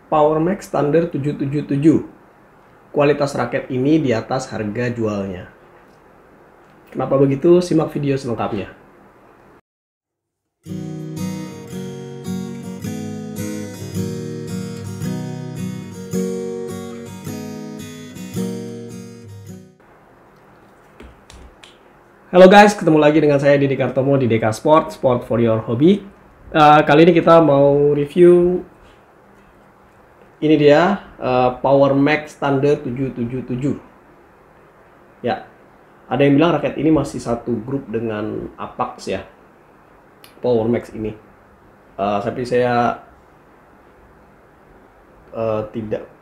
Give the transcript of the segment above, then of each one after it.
Power Max Thunder 777. Kualitas raket ini di atas harga jualnya. Kenapa begitu? Simak video selengkapnya. Halo guys, ketemu lagi dengan saya Didi Kartomo di DK Sport, Sport for your hobby. Kali ini kita mau review ini dia Power Max Thunder 777. Ya, ada yang bilang raket ini masih satu grup dengan Apax ya, Power Max ini. Tapi saya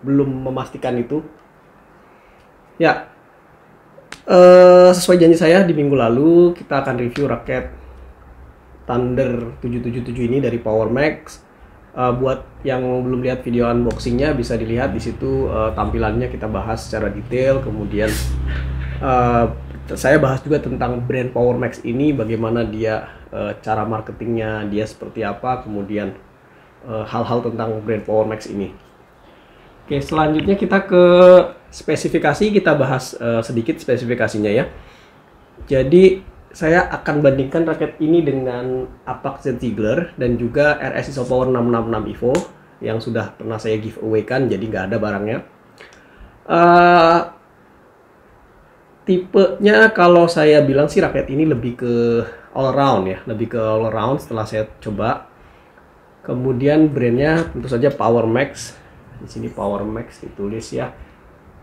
belum memastikan itu. Ya. Sesuai janji saya di minggu lalu, kita akan review raket Thunder 777 ini dari Power Max. Buat yang belum lihat video unboxingnya, bisa dilihat di situ tampilannya kita bahas secara detail. Kemudian saya bahas juga tentang brand Power Max ini, bagaimana dia, cara marketingnya dia seperti apa, kemudian hal-hal tentang brand Power Max ini. Oke, selanjutnya kita ke spesifikasi, kita bahas sedikit spesifikasinya ya. Jadi saya akan bandingkan raket ini dengan Apax Z Ziegler dan juga RS Isopower 666 Evo yang sudah pernah saya giveaway kan, jadi nggak ada barangnya. Tipenya kalau saya bilang sih raket ini lebih ke all around ya, lebih ke all around setelah saya coba. Kemudian brandnya tentu saja Power Max. Di sini Power Max ditulis ya,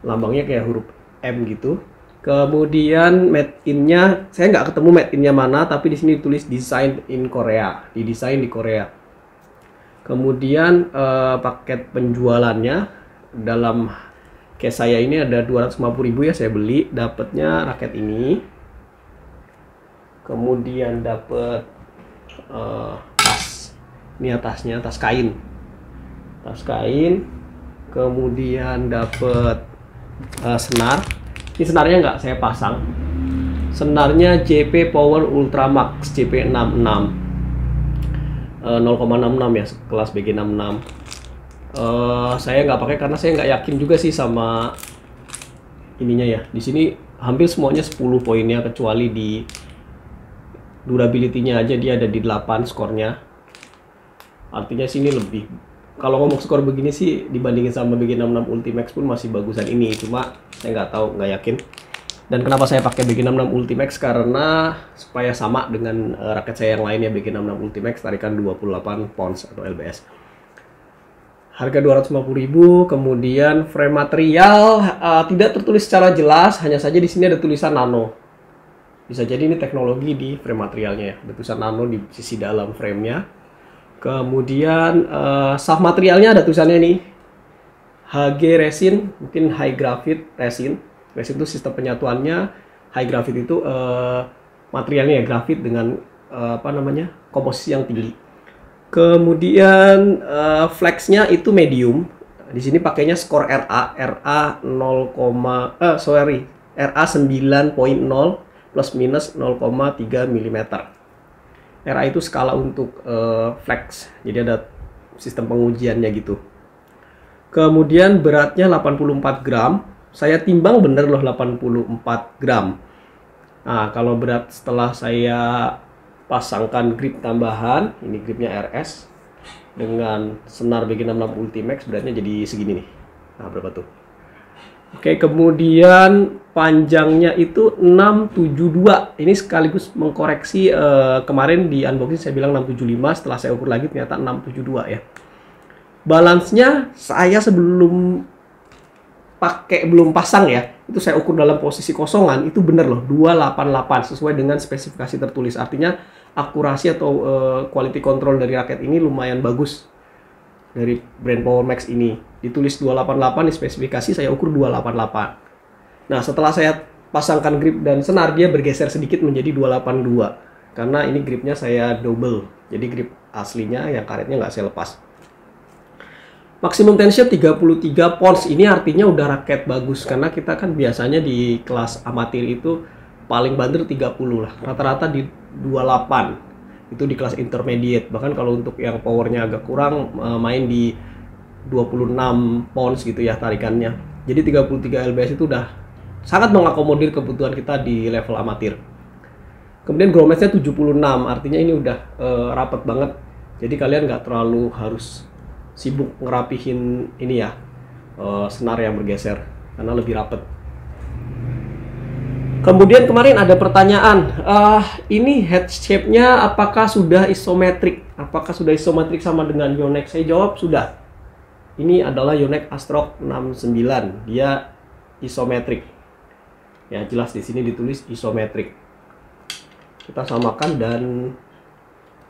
lambangnya kayak huruf M gitu. Kemudian made in-nya saya nggak ketemu made in-nya mana, tapi di sini ditulis design in Korea, didesain di Korea. Kemudian paket penjualannya dalam case saya ini ada 250.000 ya, saya beli, dapatnya raket ini. Kemudian dapat tas, ini atasnya tas kain. Kemudian dapat senar. Ini senarnya nggak saya pasang. Senarnya JP Power Ultra Max JP66 0,66 ya, kelas BG66. Saya nggak pakai karena saya nggak yakin juga sih sama ininya ya. Di sini hampir semuanya 10 poinnya, kecuali di durability-nya aja dia ada di 8 skornya. Artinya sini lebih, kalau ngomong skor begini sih dibandingin sama BG66 Ultimax pun masih bagusan ini, cuma saya nggak tahu, nggak yakin. Dan kenapa saya pakai BG66 Ultimax, karena supaya sama dengan raket saya yang lainnya BG66 Ultimax tarikan 28 pounds atau lbs. Harga 250.000. Kemudian frame material tidak tertulis secara jelas, hanya saja di sini ada tulisan nano. Bisa jadi ini teknologi di frame materialnya ya, ada tulisan nano di sisi dalam framenya. Kemudian shaft materialnya ada tulisannya nih, HG resin, mungkin high graphite resin. Resin itu sistem penyatuannya, high graphite itu materialnya ya, grafit dengan komposisi yang tinggi. Kemudian flexnya itu medium. Di sini pakainya skor RA 9.0 plus minus 0,3 mm. RA itu skala untuk flex, jadi ada sistem pengujiannya gitu. Kemudian beratnya 84 gram, saya timbang bener loh 84 gram. Nah, kalau berat setelah saya pasangkan grip tambahan, ini gripnya RS dengan senar BG66 Ultimax, beratnya jadi segini nih. Nah, berapa tuh? Oke, kemudian panjangnya itu 672. Ini sekaligus mengkoreksi kemarin di unboxing saya bilang 675, setelah saya ukur lagi ternyata 672 ya. Balance-nya saya sebelum belum pasang ya, itu saya ukur dalam posisi kosongan, itu bener loh 288 sesuai dengan spesifikasi tertulis. Artinya akurasi atau quality control dari raket ini lumayan bagus. Dari brand Power Max ini ditulis 288, di spesifikasi saya ukur 288. Nah, setelah saya pasangkan grip dan senar, dia bergeser sedikit menjadi 282 karena ini gripnya saya double, jadi grip aslinya yang karetnya nggak saya lepas. Maksimum tension 33 pounds, ini artinya udah raket bagus, karena kita kan biasanya di kelas amatir itu paling banter 30 lah, rata-rata di 28. Itu di kelas intermediate. Bahkan kalau untuk yang powernya agak kurang, main di 26 pounds gitu ya tarikannya. Jadi 33 lbs itu udah sangat mengakomodir kebutuhan kita di level amatir. Kemudian ground mass-nya 76, artinya ini udah rapet banget. Jadi kalian nggak terlalu harus sibuk ngerapihin ini ya, senar yang bergeser, karena lebih rapet. Kemudian kemarin ada pertanyaan, ini head shape-nya apakah sudah isometrik? Apakah sudah isometrik sama dengan Yonex? Saya jawab sudah. Ini adalah Yonex Astrok 69, dia isometrik. Ya jelas di sini ditulis isometrik. Kita samakan dan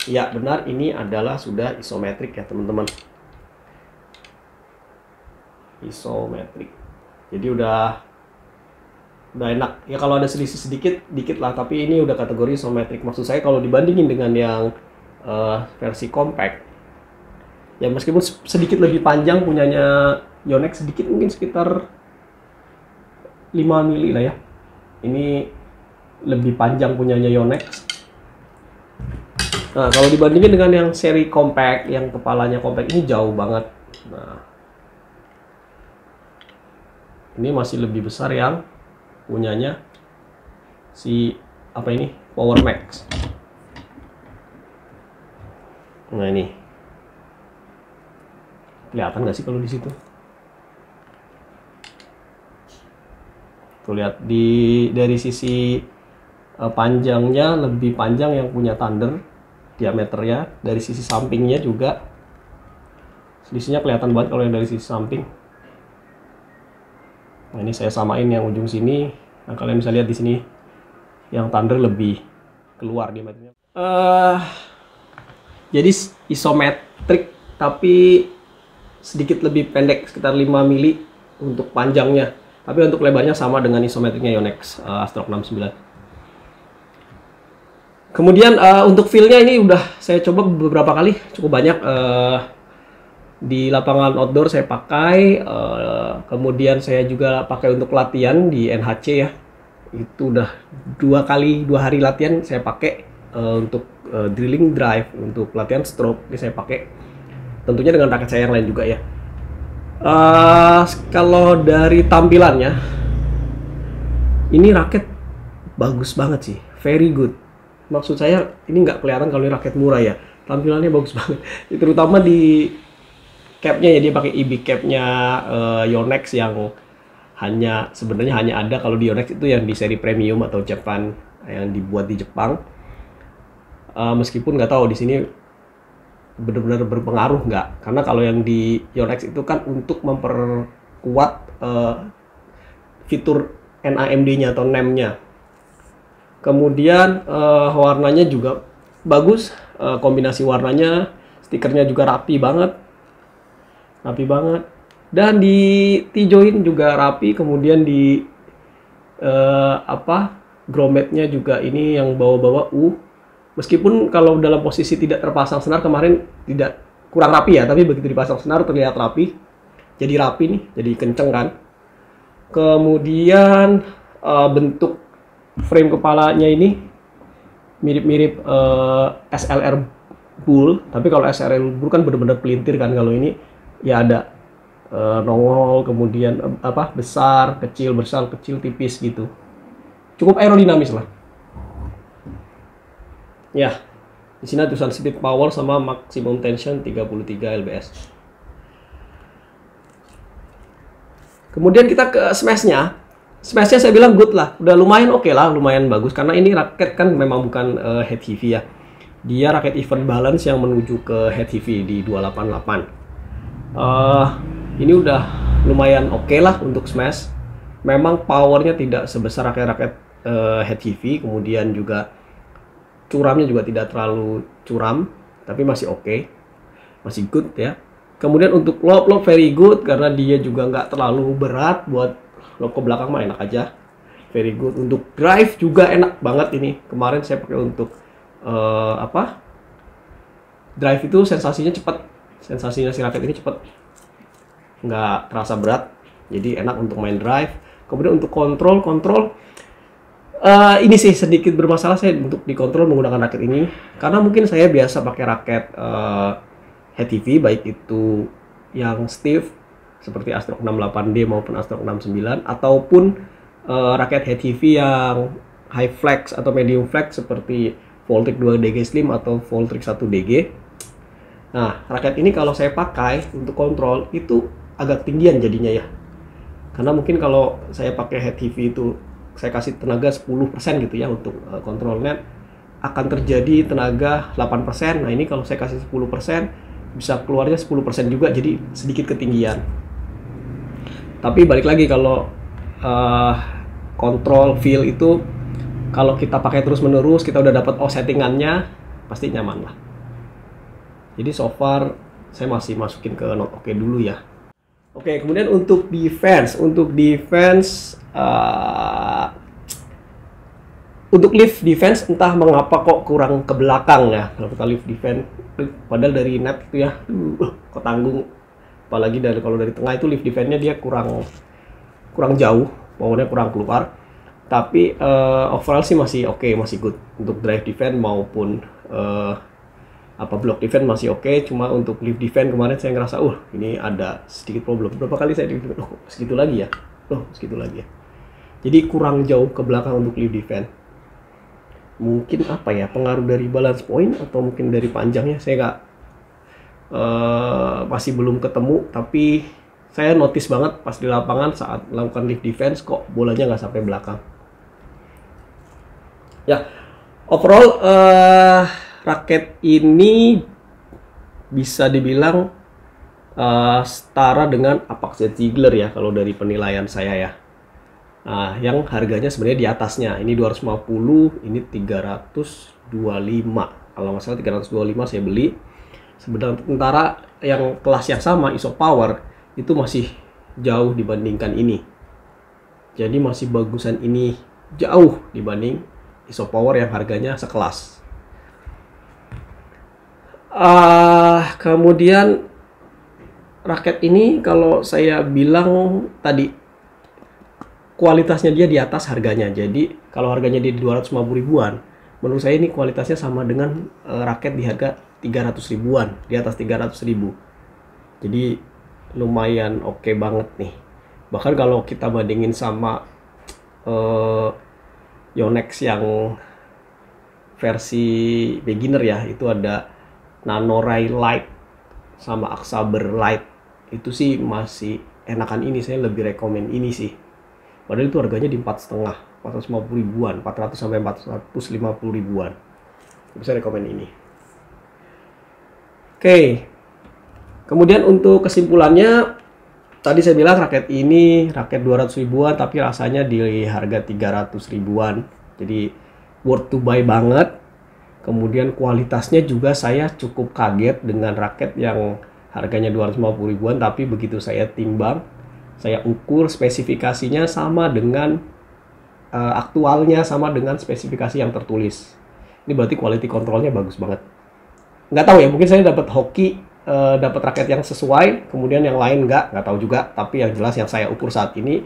ya benar ini adalah sudah isometrik ya teman-teman. Isometrik. Jadi udah enak ya. Kalau ada selisih dikit lah, tapi ini udah kategori isometrik. Maksud saya kalau dibandingin dengan yang versi compact ya, meskipun sedikit lebih panjang punyanya Yonex, sedikit mungkin sekitar 5 mili lah ya, ini lebih panjang punyanya Yonex. Nah kalau dibandingin dengan yang seri compact, yang kepalanya compact, ini jauh banget. Nah ini masih lebih besar yang punyanya si apa ini, Power Max. Nah ini kelihatan nggak sih kalau di situ? Tuh lihat dari sisi panjangnya lebih panjang yang punya Thunder, diameternya. Dari sisi sampingnya juga selisihnya kelihatan banget kalau yang dari sisi samping. Nah ini saya samain yang ujung sini. Nah kalian bisa lihat di sini yang Thunder lebih keluar diameternya. Jadi isometrik tapi sedikit lebih pendek, sekitar 5 mili untuk panjangnya. Tapi untuk lebarnya sama dengan isometriknya Yonex Astrok 69. Kemudian untuk feel-nya ini udah saya coba beberapa kali, cukup banyak. Di lapangan outdoor saya pakai, kemudian saya juga pakai untuk latihan di NHC ya. Itu udah 2 hari latihan saya pakai untuk drilling drive, untuk latihan stroke ini saya pakai. Tentunya dengan raket saya yang lain juga ya. Kalau dari tampilannya, ini raket bagus banget sih, very good. Maksud saya ini nggak kelihatan kalau ini raket murah ya, tampilannya bagus banget. Terutama di capnya ya, dia pakai EB capnya Yonex yang sebenarnya hanya ada kalau di Yonex itu yang di seri premium atau Japan, yang dibuat di Jepang. Meskipun nggak tahu di sini benar-benar berpengaruh nggak, karena kalau yang di Yonex itu kan untuk memperkuat fitur NAMD-nya atau NAM-nya. Kemudian warnanya juga bagus, kombinasi warnanya, stikernya juga rapi banget, dan di T-joint juga rapi. Kemudian di grommetnya juga ini yang bawa-bawa meskipun kalau dalam posisi tidak terpasang senar kemarin kurang rapi ya, tapi begitu dipasang senar terlihat rapi. Jadi rapi nih, jadi kenceng kan. Kemudian bentuk frame kepalanya ini mirip-mirip SLR Bull, tapi kalau SLR Bull kan benar-benar pelintir kan. Kalau ini ya ada nongol, kemudian besar, kecil, tipis gitu. Cukup aerodinamis lah. Ya, di sini tulisan speed power sama maximum tension 33 lbs. Kemudian kita ke smash-nya. Smash-nya saya bilang good lah, udah lumayan oke lah, lumayan bagus. Karena ini raket kan memang bukan head heavy ya. Dia raket even balance yang menuju ke head heavy di 288. Ini udah lumayan oke lah untuk smash. Memang powernya tidak sebesar raket-raket head heavy, kemudian juga curamnya juga tidak terlalu curam, tapi masih oke, masih good ya. Kemudian untuk lob very good, karena dia juga nggak terlalu berat, buat lob ke belakang mah enak aja, very good. Untuk drive juga enak banget ini. Kemarin saya pakai untuk drive itu sensasinya cepat, sensasinya si raket ini cepat, nggak terasa berat, jadi enak untuk main drive. Kemudian untuk kontrol ini sih sedikit bermasalah saya untuk dikontrol menggunakan raket ini, karena mungkin saya biasa pakai raket head heavy, baik itu yang stiff seperti Astrok 68D maupun Astrok 69, ataupun raket heavy yang high flex atau medium flex seperti Voltric 2DG Slim atau Voltric 1DG. Nah, raket ini kalau saya pakai untuk kontrol itu agak tinggian jadinya ya. Karena mungkin kalau saya pakai head heavy itu saya kasih tenaga 10% gitu ya untuk kontrolnya, akan terjadi tenaga 8%. Nah, ini kalau saya kasih 10% bisa keluarnya 10% juga, jadi sedikit ketinggian. Tapi balik lagi, kalau kontrol feel itu kalau kita pakai terus menerus, kita udah dapat settingannya, pasti nyaman lah. Jadi so far saya masih masukin ke not oke dulu ya. Oke, kemudian untuk defense, untuk lift defense entah mengapa kok kurang ke belakang ya. Kalau kita lift defense, padahal dari net itu ya, kok tanggung. Apalagi kalau dari tengah itu lift defense-nya dia kurang jauh, powernya kurang keluar. Tapi overall sih masih oke, masih good untuk drive defense maupun block defense masih oke. Cuma untuk lift defense kemarin saya ngerasa ini ada sedikit problem. Berapa kali saya segitu lagi ya, segitu lagi ya. Jadi kurang jauh ke belakang untuk lift defense. Mungkin pengaruh dari balance point atau mungkin dari panjangnya, saya masih belum ketemu. Tapi saya notice banget pas di lapangan saat melakukan lift defense kok bolanya nggak sampai belakang. Ya, overall raket ini bisa dibilang setara dengan Apache Ziegler ya kalau dari penilaian saya ya. Nah, yang harganya sebenarnya di atasnya. Ini 250, ini 325. Kalau nggak salah 325 saya beli. Sementara yang kelas yang sama, ISO Power, itu masih jauh dibandingkan ini. Jadi masih bagusan ini jauh dibanding ISO Power yang harganya sekelas. Kemudian raket ini kalau saya bilang tadi kualitasnya dia di atas harganya. Jadi kalau harganya di 250 ribuan, menurut saya ini kualitasnya sama dengan raket di harga 300 ribuan, di atas 300 ribu. Jadi lumayan oke banget nih. Bahkan kalau kita bandingin sama Yonex yang versi beginner ya, itu ada Nanorai Light sama Axaber Light. Itu sih masih enakan ini, saya lebih rekomen ini sih. Padahal itu harganya di 4,5, 450 ribuan, 400 sampai 450 ribuan. Bisa rekomen ini. Oke. Kemudian untuk kesimpulannya, tadi saya bilang raket ini raket 200 ribuan tapi rasanya di harga 300 ribuan. Jadi worth to buy banget. Kemudian kualitasnya juga saya cukup kaget dengan raket yang harganya 250 ribuan, tapi begitu saya timbang, saya ukur spesifikasinya sama dengan aktualnya, sama dengan spesifikasi yang tertulis. Ini berarti quality controlnya bagus banget. Nggak tahu ya, mungkin saya dapat hoki, dapat raket yang sesuai, kemudian yang lain nggak tahu juga. Tapi yang jelas yang saya ukur saat ini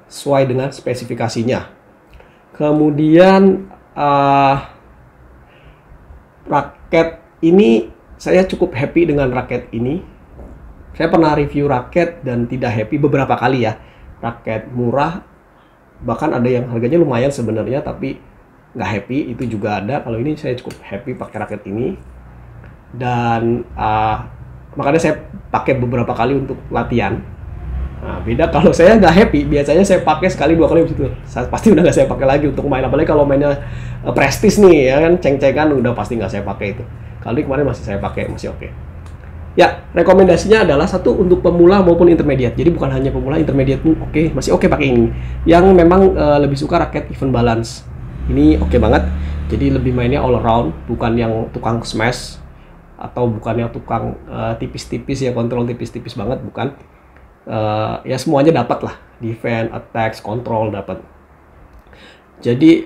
sesuai dengan spesifikasinya. Kemudian raket ini saya cukup happy dengan raket ini. Saya pernah review raket dan tidak happy beberapa kali ya. Raket murah, bahkan ada yang harganya lumayan sebenarnya tapi nggak happy, itu juga ada. Kalau ini saya cukup happy pakai raket ini. Dan makanya saya pakai beberapa kali untuk latihan. Nah, beda kalau saya nggak happy, biasanya saya pakai sekali dua kali begitu. Pasti udah nggak saya pakai lagi untuk main. Apalagi kalau mainnya prestis nih ya kan, ceng-cengan, udah pasti nggak saya pakai itu. Kali kemarin masih saya pakai, masih oke. Ya, rekomendasinya adalah satu untuk pemula maupun intermediate. Jadi bukan hanya pemula, intermediate pun oke, masih oke pakai ini. Yang memang lebih suka raket even balance. Ini oke banget. Jadi lebih mainnya all around, bukan yang tukang smash atau bukan yang tukang tipis-tipis ya, kontrol tipis-tipis banget, bukan. Ya semuanya dapat lah, defense, attack, control dapat. Jadi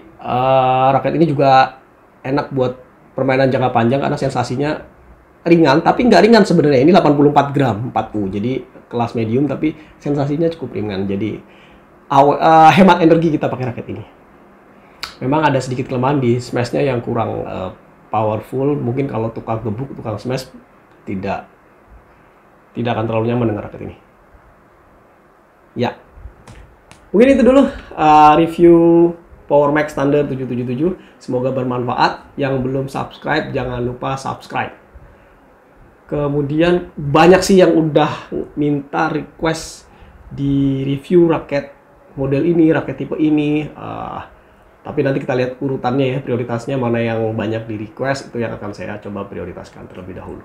raket ini juga enak buat permainan jangka panjang karena sensasinya ringan, tapi nggak ringan sebenarnya. Ini 84 gram 4U, jadi kelas medium tapi sensasinya cukup ringan. Jadi hemat energi kita pakai raket ini. Memang ada sedikit kelemahan di smashnya yang kurang powerful. Mungkin kalau tukang gebuk, tukang smash tidak tidak akan terlalu nyaman dengan raket ini. Ya, mungkin itu dulu review Power Mac Standard 777. Semoga bermanfaat. Yang belum subscribe, jangan lupa subscribe. Kemudian banyak sih yang udah minta request di review raket model ini, raket tipe ini. Tapi nanti kita lihat urutannya ya, prioritasnya mana yang banyak di request, itu yang akan saya coba prioritaskan terlebih dahulu.